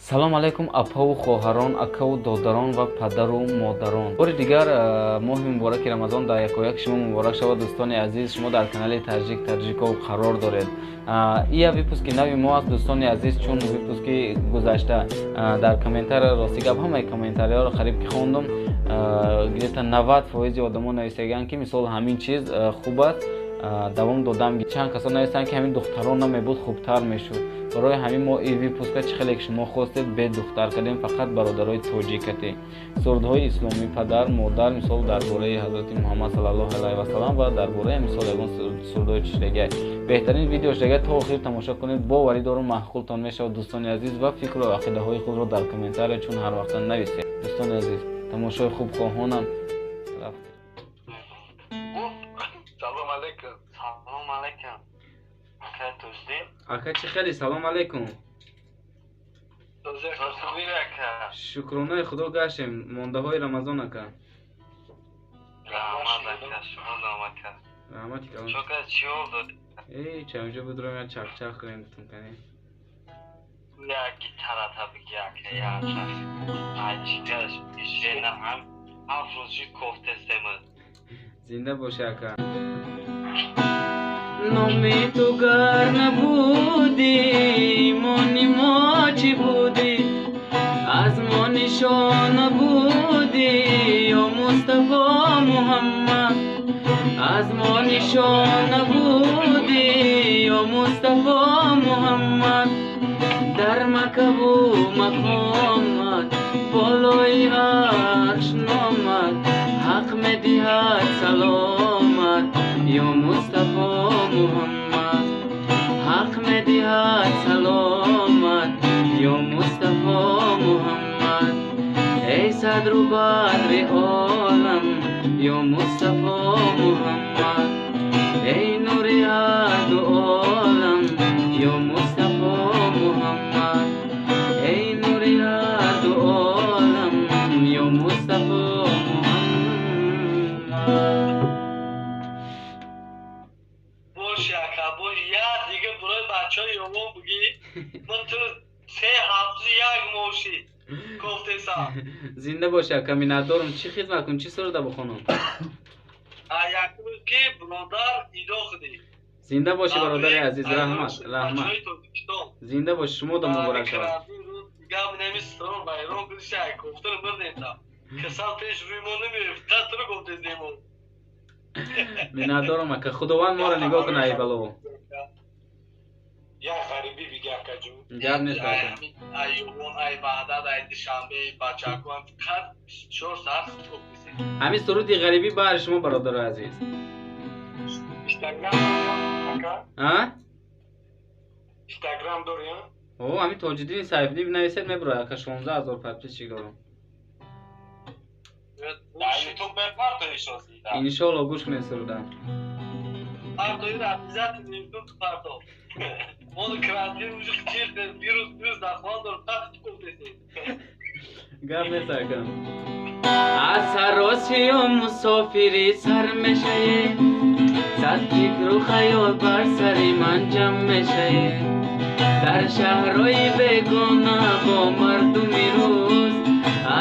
салом алайкум апаву хоҳарон, акаву додарон ва падару модарон. бори дигар моҳи мубораки рамазон дар якояк шумо муборак шавад. дӯстони азиз, шумо дар канали Таджик Таджиков қарор доред. ия випуски нави мо аст дӯстони азиз, чун випуски гузашта дар комментария рости гап ҳамаи комментариҳоро қариб ки хондум, где-то 90% одамон нависаганд ки мисол ҳамин чиз хуб аст, давом додам. Чанд касон нависанд ки ҳамин духтарон намебуд хубтар мешуд. барои ҳамин мо ин випуска чӣ хеле ки шумо хостед бе духтар кардем, фақат бародарои тоҷикате. сурдҳои исломӣ падар модар, мисол дар бораи ҳазрати Мухаммад саллаллоҳу алайҳи ва саллам ва дар бораи мисол ягон сурдҳои чишрагай. беҳтарин видеошрагай то охир тамошо кунед. боварӣ дорум маъқултон мешавад дӯстони азиз, ва фикру ақидаҳои худро дар комментария чун ҳар вақта нависед. дӯстони азиз, тамошои хубхоҳонам рафт. Салом алейкум. Салом алейкум. Ака чӣ хеле? Салом алейкум. Шукронаи худо гаштем. Мондаҳои Рамазон ака. Раҳмати калон. Эй, чамҷо будроя чақ-чақ кунем бутун кане. Я гитара табиги ака я. Ачигаш ишена ам афрози кофтесем. Зинда бош ака. Номи ту гар набуди, мони мо чӣ буди? Аз мо нишон набуди, ё Мустафо Мухаммад. Аз мо нишон набуди, ё Мустафо Мухаммад. дар макаву мақомат, болои арш номад, ҳақ медиҳад саломат, ё Мустафо Мухаммад. ҳақ медиҳад саломат, ё Мустафо Мухаммад. эй садру бадри олам, ё Мустафо Мухаммад. эй нури ҳарду олам, ё Мустафо Мухаммад. эй нури ҳарду олам, ё Мустафо Мухаммад. бош ака бош я дига барои бачаҳои ёмон бугӣ. ман ту 3 ҳафта як моши кофтесам. зинда бош ака, миннатдорум. чӣ хизмат кунем, чӣ сурда бихонам? якрӯз ки биродар идо худӣ. зинда боши бародари азиз. раҳмат раҳмат. зинда боши, шумо да муборак шавад. гап немистрон байрон кудишай кофтаро мирдета. касал пеш рӯи мо намерефт. қатро кофтесемо. миннатдорум ака. худованд моро нигоҳ куна ай бало. я ғарибӣ биги акаҷон. гап нест ака. ай ёбон ай баъдад ай душанбе бачакон фақат 24 саат кофтесем. ҳамин суруди ғарибӣ баҳри шумо бародари азиз. Instagram ака? Instagram дорем? О, ҳамин Tojiddini Saifidin бинависед мебурояд ака. 16000 подписчик дорам. Да, YouTube бепарто ишоси. иншоалло гӯш кунед сурда. Парто ира обязательно YouTube парто. Он карантин уже хтир вирус дахвал дор так кофтеси. гап нест ака. аз сарроси ё мусофири сар мешае, сад фикру хаёл бар сари ман ҷам мешае. дар шаҳрҳои бегона бо мардуми рӯз,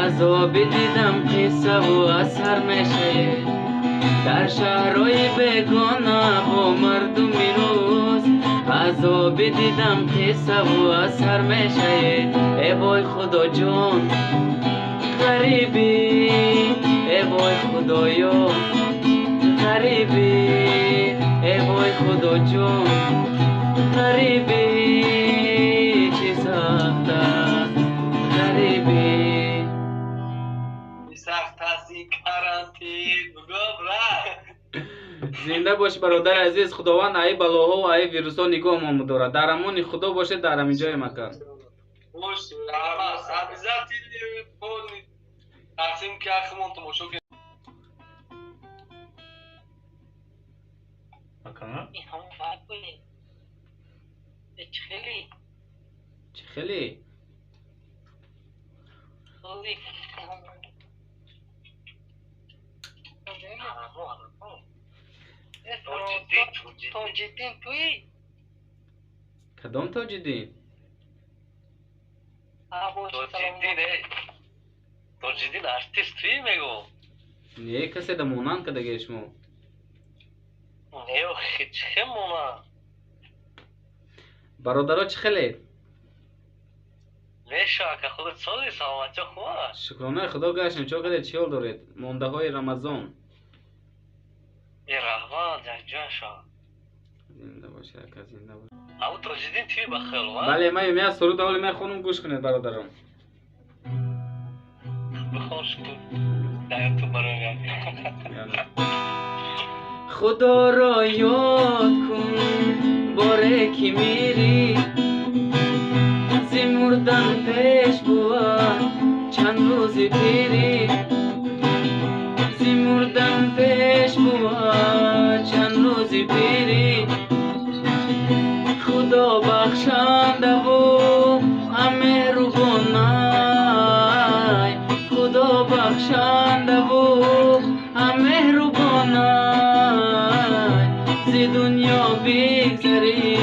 азоби дидам қиссаву асар мешае. дар шаҳрҳои бегона бо мардуми рӯз, азоби дидам қиссаву асар мешае. э вой худоҷон ғарибӣ, э вой худоё ғарибӣ, э вой худоҷон ғарибӣ, чӣ сахт аст ғарибӣ. сахт аст ин карантин буго брат. зинда бош бародари азиз. худованд аи балоҳо ва аи вирусҳо нигоҳмон медорад. дар амони худо бошед, дар ҳамин ҷоем ака. бош обязательно тақсим ки ахмон тамошо кунед. чӣ хеле? Tojiddin تویی؟ کدام Tojiddin؟ Tojiddin artist توی میگو نه کسی ده مونان که دیگه شما نه خیلی مونان برادرها چه خیلی؟ میشه که خودت سالی سلامتی خواه شکرانه خدا گشتن چه قدر چیال دارید مانده های رمضان یه رحمان یک جان شا زنده باشه اکا زنده باشه او توجیدین توی بخیل و بله من یه سرود اولی من خونم گوش کنید برادران بخوش کن در تو برای خدا را یاد کن باره که میری زی مردن پیش بود چند روزی پیری زی مردن پیش بود چند روزی پیری خدا بخشنده و همه رو بانای خدا بخشنده و همه رو بانای زی دنیا بگذری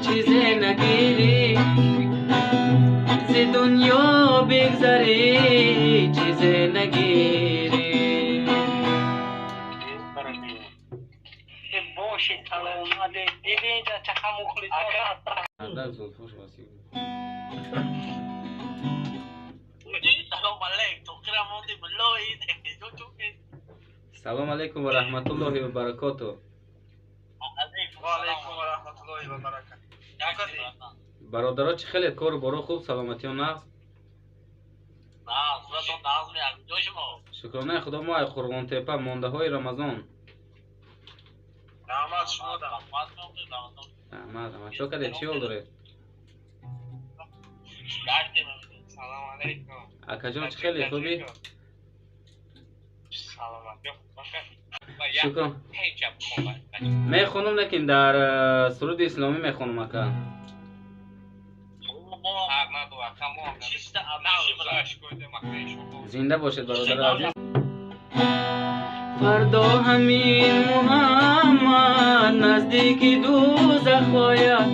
چیزی نگیری زی دنیا بگذری چیزی نگیری باشی سلام دیدین چه مخلص اردک زلفوش واسیب سلام علیکم کراموندی بلوی سلام علیکم و رحمت الله و برکاته علیکم و رحمت الله و برکاته برادرها چه خیلی کار بارو خوب سلامتی و نقص شکرانه خدا ما قربان تیپه مانده های رمضان رحمت شما رحمت چه کده چی حال داره سلام علیکم اکا جان چه خیلی خوبی شکران میخونم لیکن در سرود اسلامی میخونم اکا زنده باشد برادر عزیز فردا همین محمد نزدیک دوزخ آید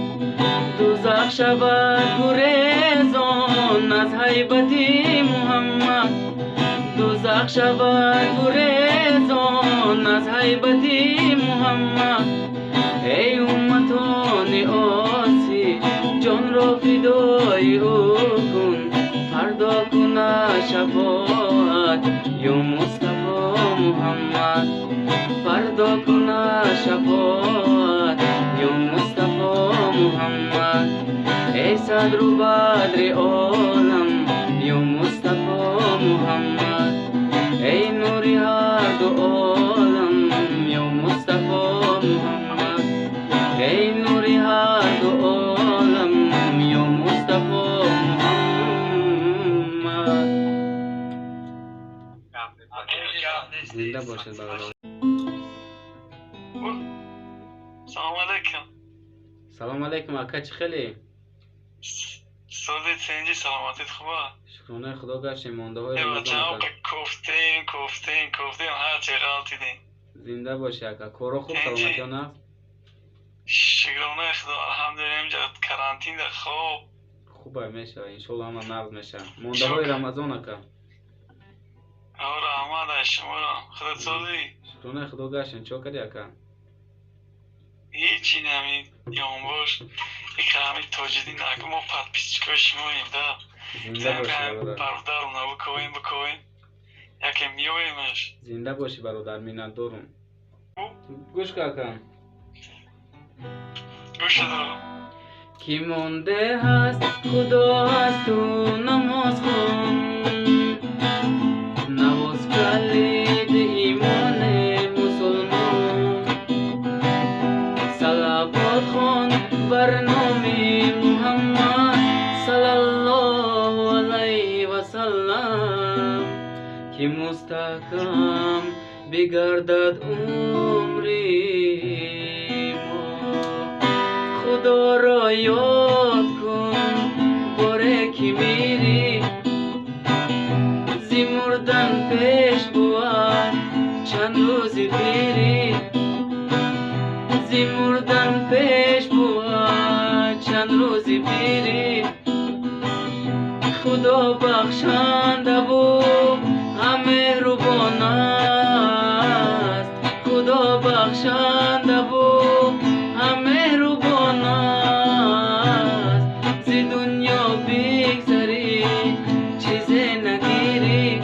دوزخ شود گریزان از هیبت محمد دوزخ شود گریزان از هیبت محمد ای امتان آسی جان را فدای او کن فردا کن شفاعت یا مصطفی محمد فردا کن شفاعت یا مصطفی محمد ای صدر و بدر عالم یا مصطفی محمد ای نور هر دو عالم یا مصطفی محمد ای نور هر دو عالم یا مصطفی محمد زنده باشد برادر سلام علیکم سلام علیکم اکا چه خیلی سالی سنجی سلامتیت خوبه شکرانه خدا گشت مانده های ایوه رمضان جناب اکا کفتین هر چه غلطی دین زنده باشی اکا کارا خوب سلامتی ها نه شکرانه خدا الحمدلله اینجا کرانتین در خوب خوبه میشه انشالله همه نقض میشه مانده های رمضان اکا آره احمد شما را خدا سازی شکرانه خدا گشت چه کردی اکا هیچی نمید یام باش اکرامی توجیدین اگه ما پد پیچکای شما ایم دا زنده باشی برادر برادر اونا بکوین یکی میویمش زنده باشی برادر مینت دارم گوش که اکا گوش دارم کی مونده هست خدا هست تو نماز خون نواز کلید ایمان مسلمان صلوات خون بر نام محمد صلی الله علیه و سلم که مستحکم بگردد عمری ما خدا را یاد کن باره که میری زی مردن پیش بود چند روزی پیری زی مردن پیش بود چند روزی پیری خدا بخشنده و مهربان است خدا بخشنده و مهربان است زی دنیا بگذری چیزی نگیری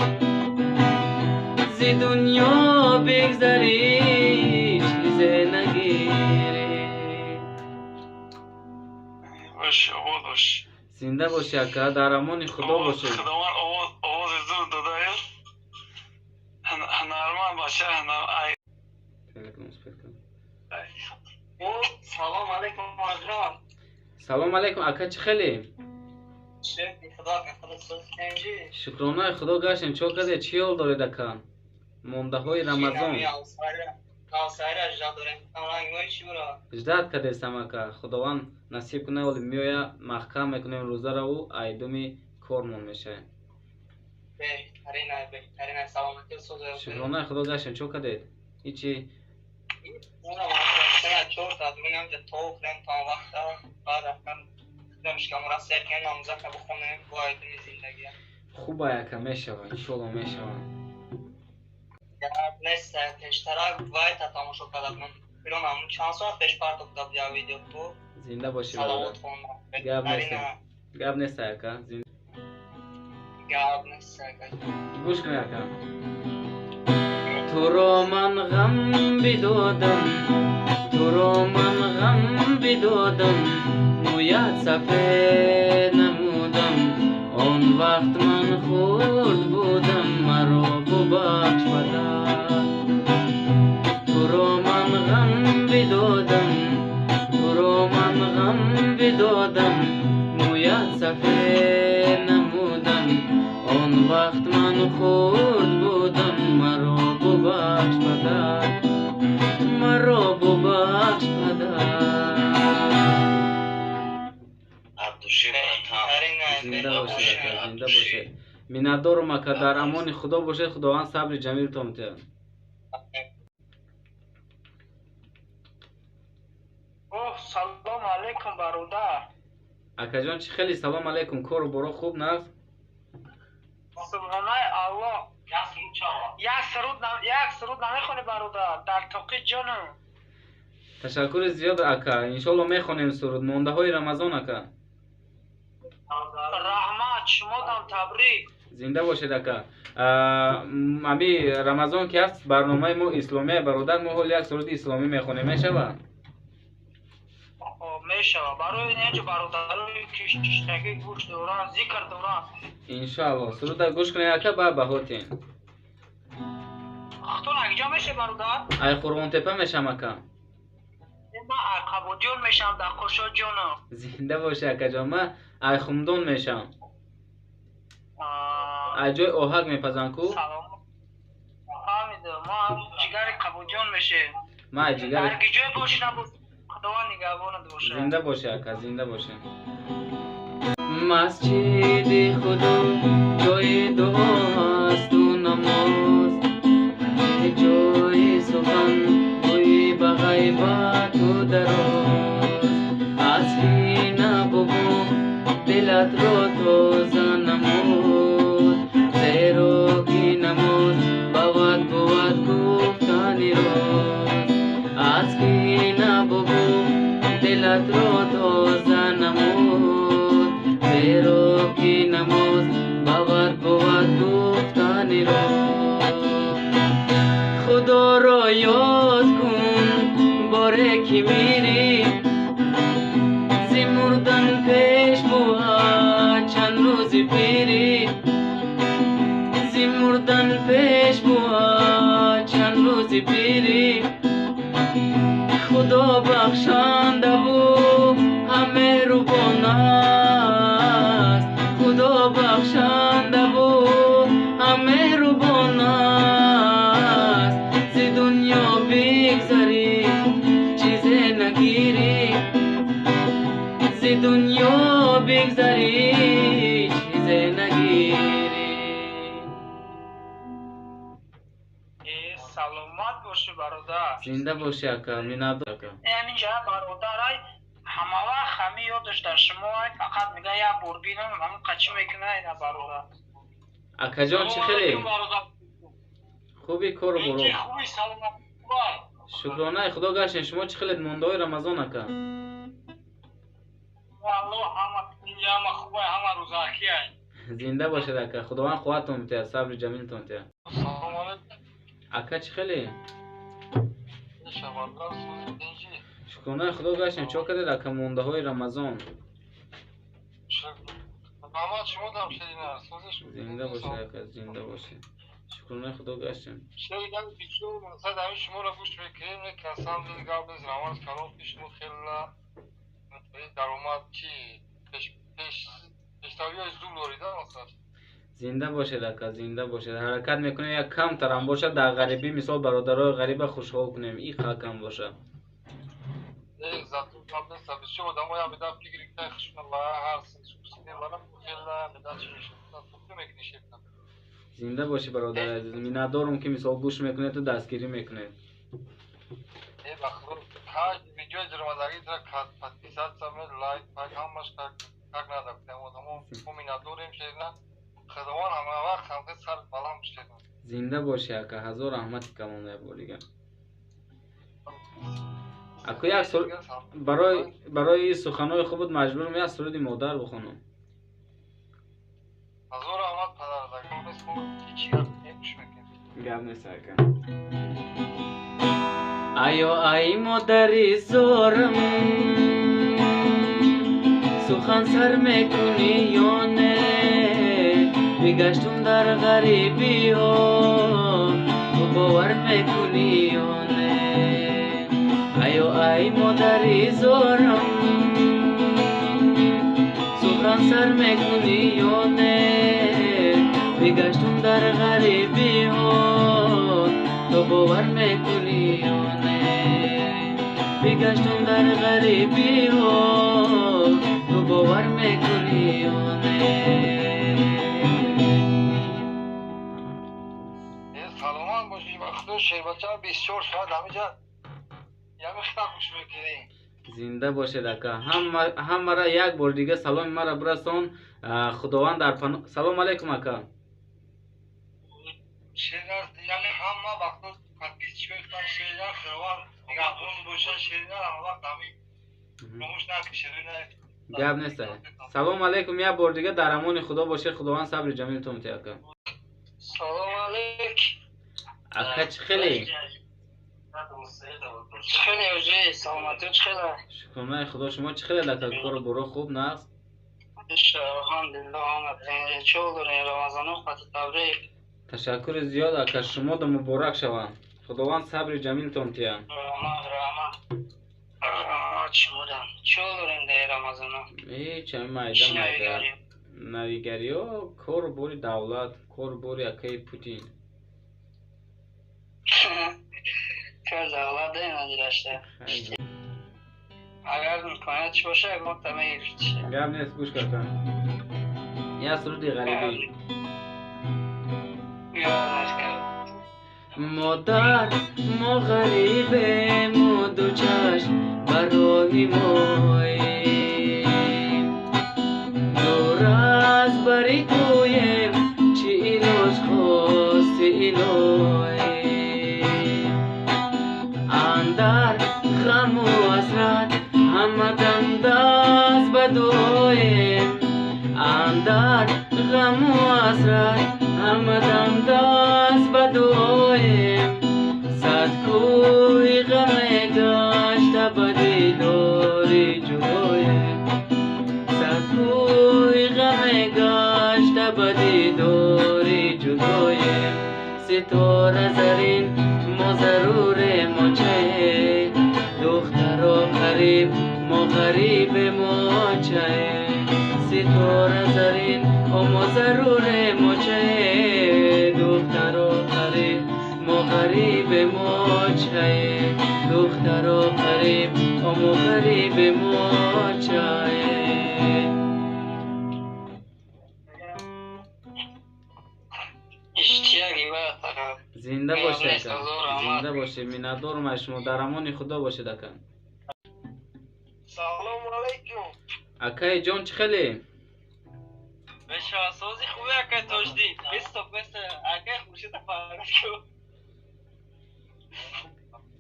زی دنیا بگذری چیزی نگیری باش آواز باش زنده باشی اکا در امان خدا باشی خداوند آواز زود داده هنرمند باشه سلام علیکم حضرت سلام علیکم اکا چه خیلی شکر خدا کنجی شکرانه خدا گشتیم چو کده چی حال دارید اکا مانده های رمضان سایر اجداد داریم رنگای چی برا اجداد کده استم اکا خداوند نصیب کنه ولی میویا محکم میکنیم روزه را و ایدومی کارمون میشه بهترین سلامتی سوزه شکرانه خدا گشتیم چو کدید هیچی اونم چور تا بگم که تو فرم تا وقت بعد رفتم دمش که مرسل که نامزه که بخونیم با ایدومی زندگی خوبه اکا میشوه انشالله میشوه نیست اشتراک باید تماشا کردم بیرون همون چند ساعت پیش پرداخت داد یا ویدیو تو زنده باشی صلوات خوندم گاب نیست اکا گاب نیست گوش کنی اکا تو رو من غم بدادم تو رو من غم بدادم مویت سفید نمودم آن وقت من خود بودم مرا ببخش پدر تو رو من غم بدادم تو رو من غم بدادم مویت سفید نمودم آن وقت من خود بودم مرا ببخش پدر مرا ببخش پدر زنده باشه زنده باشه میندارم اکا در امان خدا باشه خداوند صبر جمیل تو میده سلام علیکم برادر اکا جان چی خیلی سلام علیکم کار و برو خوب نه سبحانه الله یک سرود نمیخونی برادر در توقی جانم تشکر زیاد اکا انشالله میخونیم سرود مانده های رمضان اکا رحمت شما دم تبریک زنده باشید اکا امی رمضان که هست برنامه ما اسلامی برادر ما حال یک سرود اسلامی میخونیم میشوه میشوه برای اینجا برادرای کشتگی گوش دوران ذکر دوران انشالله سرود گوش کنید اکا با بهاتین اختون اگجا میشه برادر ای قربان تپه میشم اکا من اکابودیون میشم در خوشا جانم زنده باشه اکا جان من ای خمدون میشم ای جای اوهک میپزن کو سلام حمیده ما جگر کابودیون میشه ما جگر در جای باشی نبود خداوند نگهبانت باشه زنده باشه اکا زنده باشه مسجد خدا جای دعا است و نماز جای سخن گویی به غیبت و دراز از کی نبگو دلت را تازه نمود زیرا کی نماز بود گفتن راز از کی نبگو دلت را تازه نمود زیرا کی نماز بود گفتن راز خدا را یاد کن باره کی میری زی مردن پیش بود چند روزی پیری زی مردن پیش بود چند روزی پیری خدا بخشنده و مهربان است خدا بخشنده و مهربان است زی دنیا بگذری چیزی نگیری زی دنیا بگذری چیزی نگیری سلامت باشی برادر زنده باشی اکا مینادو اکا همینجا برادرای همه وقت همه یادش در شما فقط میگه یک بار بینم همون قچی میکنه اینا برادر. اکا جان چی خیلی؟ خوبی کار برو. خوبی سلامت باش. شکرانه خدا گشتین. شما چی خیلی مونده های رمضان اکا؟ والله همه خوبه همه روزاکی هست. زنده باشد اکا. خداوند قوتتون بده. صبر جمیلتون بده. سلام علیکم. اکا چی خیلی؟ شبانگاه سوزی شکرانه خدا گشتین. چا کردید اکا مونده های رمضان؟ محمد شما دم شدین سوزش زنده باشه اکا. زنده باشه. شکرانه خدا گشتین. شیدم بیشتر منصد همین شما را گوش بکنیم کسان دیگه قبل از رمضان کلام پیش مو خیلی درآمد چی پیشتاوی از دو لوریده مثلا زنده باشد اکا. زنده باشد. حرکت میکنیم یک کم ترم باشه در غریبی مثال برادرای غریب خوشحال کنیم. این خاکم باشه. یک زاتو قبل از سبزی آدم ها میدم فکری که خشم الله هر سنسوسی ولی خیلی میدم چی میشه تو میکنی زنده باشی برادر عزیز. میندارم که مثال گوش میکنه تو دستگیری میکنه. ای بخور هر ویدیو درمازاری در پاتیسات سامن لایک پاک همش کار نداشتم آدمو مینداریم شدن خداوند همه وقت هم سر بالام شدن. زنده باشی اکا. هزار رحمتی کمونه بولیگم. اکا یک سال برای سخنهای خوبت مجبورم یک سرود مادر بخونم. هزار رحمت پدر زگم اسم چی گوش میکنی؟ گم نیست اکا. آیو ای مادری زورم سخن سر میکنی یا نه بگشتم در غریبی ها تو باور میکنی یا نه آیو ای مادری زورم سخن سر میکنی یا نه بگشتم در غریبی ها تو باور میکنی یا نه بگشتم در غریبی ها تو باور میکنی یا نه. سلام باشی وقتا شیربچه بسیار شاید همینجا یک خطا گوش میکنی. زنده باشد اکا. هم مرا یک بار دیگه سلام مرا برسان. خداوند در پناه. سلام علیکم اکا. شیرد یعنی همه وقتا کاتیچ میکنن شیرد خیوان نگهبان باشه شیرد هم وقت همین نموش نکشیدونه. گپ نیست. سلام علیکم. یک بار دیگه در امان خدا باشه. خداوند صبر جمیلتون بده اکا. سلام علیکم. اکا چی خیلی؟ چی خیلی اوجی سلامتی چی خیلی؟ شکرانه خدا. شما چی خیلی اکا؟ کار برو خوب نست؟ الحمدلله آمد چول دارین رمضان خواهد تبریک. تشکر زیاد اکا. شما در مبارک شوند. خداوند صبر جمیلتون بده. رحمت شما دارم چول دارین در رمضان هیچ همه مایده نویگری ها کار بوری دولت کار بوری اکای پوتین کار دولت دارین داشته اگر میکنه چی باشه اگر تمیه چه گرم نیست گوش کردن یه سرودی غریبی مادر ما غریبه ما دو چشم برای ماییم دور از بری کویم چی ایلاج خواستی الهی اندر غم و حسرت همه دنداز بدویم اندر غم و حسرت همه دنداز بدویم صد کوی غم گشت بدی داری جدویم صد کوی غم گشت بدی داری جدویم ستاره زرین ما ضرور ما چه دختر و قریب ما غریب ما چه ستاره زرین ما ضرور ما چه دختر و قریب ما غریب ما چه دختر و قریب ما غریب ما چه زنده باشه زنده باشه میندارم شما در امان خدا باشه دکن سلام علیکم. اکای جان چه خیلی؟ بشا سازی خوبه اکای تاجدین. بستا اکای خوشی تفرد کن.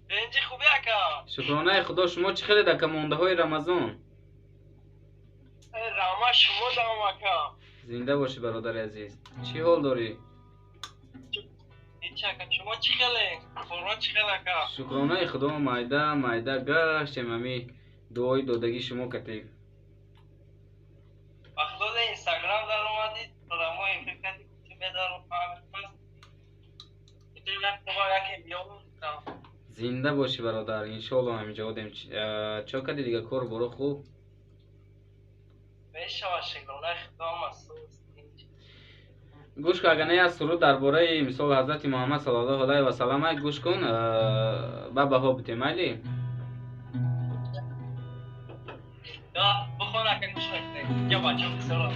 اینجی خوبه اکا. شکرانه خدا. شما چه خیلی در کمانده های رمضان؟ رحمه شما دارم اکا. زنده باشی برادر عزیز. چی حال داری؟ ایچه اکا شما چی خیلی؟ قربان چی خیلی اکا؟ شکرانه خدا. مایده گشتیم همی دعای دادگی شما کتیم. بخداد اینستاگرام در اومدید پرامو این فکر کردید که بدارم پس میتونیم یک بیام زنده باشی برادر. انشالله همینجا بودیم. چا کردی دیگه کار برو خوب؟ بشا شکرانه خدا مسئوس. گوش که اگر نه از سرود درباره مثال حضرت محمد صلی الله علیه و سلم گوش کن بابا ها بتیم علی. بخور اکن گوش نکنه یا بچه بسیار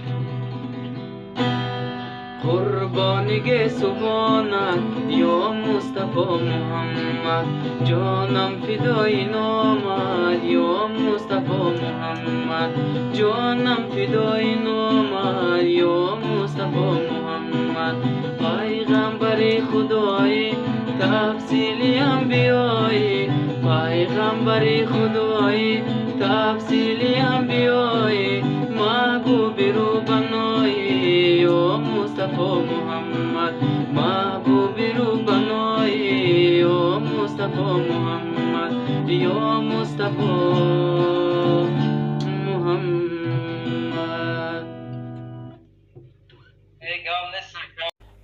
قربانگ سبحانت یا مصطفی محمد جانم فدای نامت یا مصطفی محمد جانم فدای نامت یا مصطفی محمد پیغمبر خدای تفصیلی انبیای پیغمبر خدای تفصیلی انبیای محبوب رو بنای یا مصطفی محمد محبوب رو بنای یا مصطفی محمد یا مصطفی محمد.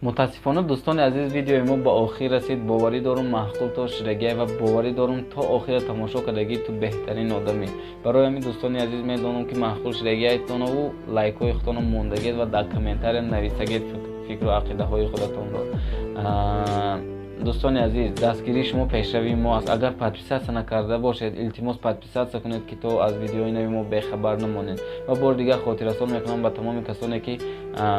متاسفانه دوستان عزیز ویدیوی ما با آخر رسید. باوری دارم محقول تو شدگی و باوری دارم تا آخر تماشا کردگی تو بهترین آدمی. برای همین دوستان عزیز میدونم که محقول شدگی ایتون و لایک های خودتون موندگید و در کامنتر نویسگید فکر و عقیده های خودتون رو. دوستان عزیز دستگیری شما پیشروی ما است. اگر پادپیسات نکرده باشید التماس پادپیسات کنید که تو از ویدیوهای نوی ما بخبر نمانید. و بار دیگه خاطررسان میکنم به تمام کسانی که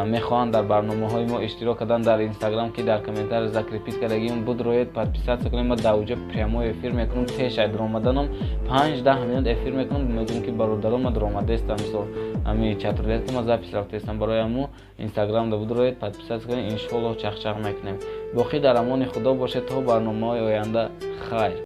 میخوان در برنامه های ما اشتراک کردن در اینستاگرام که در کامنتر ذکر پیت کردگی اون بود روید پادپیسات کنید. ما دوجه پریمو افیر میکنم تیش درآمدنم 5-10 میلیون افیر میکنم. میگم که برادران ما درآمده است مثلا امی چتریت که ما زاپیس رفته استم برای امو اینستاگرام بود روید پادپیسات کنید ان شاء الله چخ میکنیم. باقی در امان خدا باشه تا برنامه های آینده. خیر.